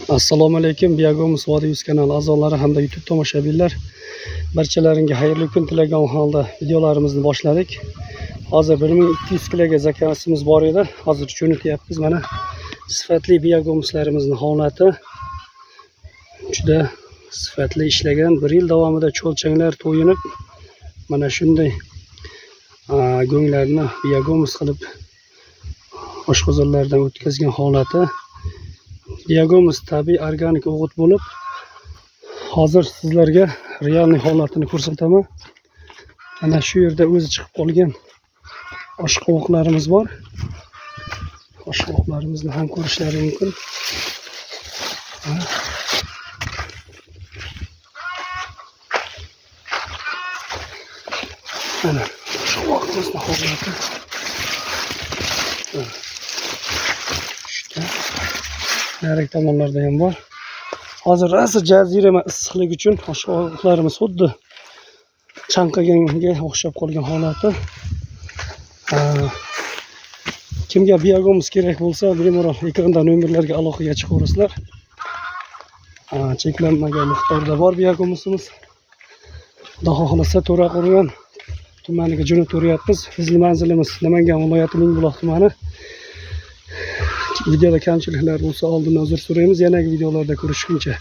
Assalomu alaykum, Biyagomus Vodiy kanali a'zolari hamda YouTube tomoshabinlar. Barchalaringizga xayrli kun tilagan holda videolarimizni boshladik. Hozir 1200 kiloga zakasimiz bor edi. Hozir jo'natyapmiz. Mana sifatli biyagomuslarimizni holati juda sifatli ishlagan. 1 yil davomida cho'lchanglar to'yinib, mana shunday go'nglarni biyagomus qilib oshqozonlardan o'tkazgan holati. Biyagomus tabiiy organik o'g'it bo'lib, hozir sizlarga realniy holatini ko'rsataman. Mana shu yerda o'zi chiqib qolgan oshqovoqlarimiz bor. Oshqovoqlarimizni ham ko'rishlari mumkin. Mana oshqovoqimizni holati. Narigi tomonlarda ham bor. Hozir rosa jazirama issiqlik uchun oshqovoqlarimiz xuddi chanqaganga o'xshab qolgan holati. Kimga biyagomus kerak bo'lsa, bemalol ekranda nomerlarga aloqaga chiqaverasizlar. Cheklanmagan miqdorda bor biyagomusimiz. Xudo xohlasa To'raqo'rg'on tumaniga jo'nataveryapmiz. Bizning manzilimiz Namangan viloyati Mingbuloq tumani. Videoda kamchiliklar bo'lsa oldindan uzr so'raymiz. Yanagi videolarda ko'rishguncha